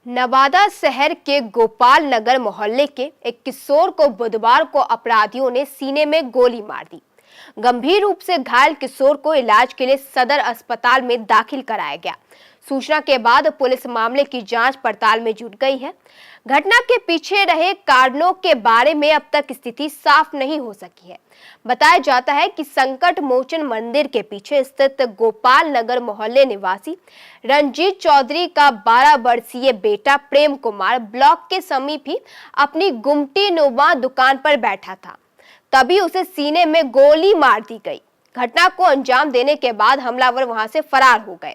नवादा शहर के गोपाल नगर मोहल्ले के एक किशोर को बुधवार को अपराधियों ने सीने में गोली मार दी। गंभीर रूप से घायल किशोर को इलाज के लिए सदर अस्पताल में दाखिल कराया गया। सूचना के बाद पुलिस मामले की जांच पड़ताल में जुट गई है। घटना के पीछे रहे कारणों के बारे में अब तक स्थिति साफ नहीं हो सकी है। बताया जाता है कि संकट मोचन मंदिर के पीछे स्थित गोपाल नगर मोहल्ले निवासी रंजीत चौधरी का 12 वर्षीय बेटा प्रेम कुमार ब्लॉक के समीप ही अपनी गुमटी नुमा दुकान पर बैठा था, तभी उसे सीने में गोली मार दी गई। घटना को अंजाम देने के बाद हमलावर वहां से फरार हो गए।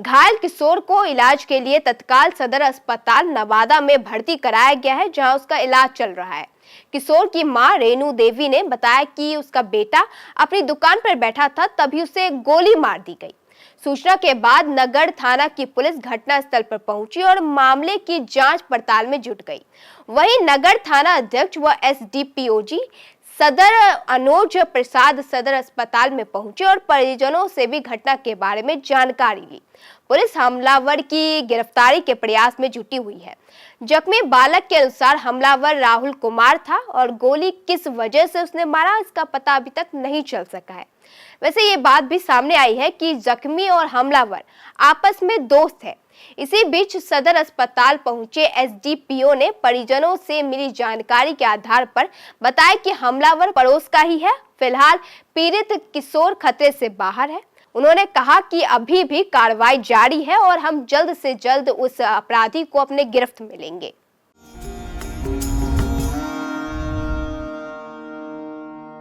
घायल किशोर को इलाज के लिए तत्काल सदर अस्पताल नवादा में भर्ती कराया गया है, जहां उसका इलाज चल रहा है। किशोर की मां रेणु देवी ने बताया कि उसका बेटा अपनी दुकान पर बैठा था, तभी उसे गोली मार दी गई। सूचना के बाद नगर थाना की पुलिस घटनास्थल पर पहुंची और मामले की जांच पड़ताल में जुट गई। वहीं नगर थाना अध्यक्ष व एसडीपीओजी सदर अनुज प्रसाद सदर अस्पताल में पहुंचे और परिजनों से भी घटना के बारे में जानकारी ली। पुलिस हमलावर की गिरफ्तारी के प्रयास में जुटी हुई है। जख्मी बालक के अनुसार हमलावर राहुल कुमार था और गोली किस वजह से उसने मारा, इसका पता अभी तक नहीं चल सका है। वैसे ये बात भी सामने आई है कि जख्मी और हमलावर आपस में दोस्त है। इसी बीच सदर अस्पताल पहुंचे एसडीपीओ ने परिजनों से मिली जानकारी के आधार पर बताया कि हमलावर पड़ोस का ही है। फिलहाल पीड़ित किशोर खतरे से बाहर है। उन्होंने कहा कि अभी भी कार्रवाई जारी है और हम जल्द से जल्द उस अपराधी को अपने गिरफ्त में लेंगे।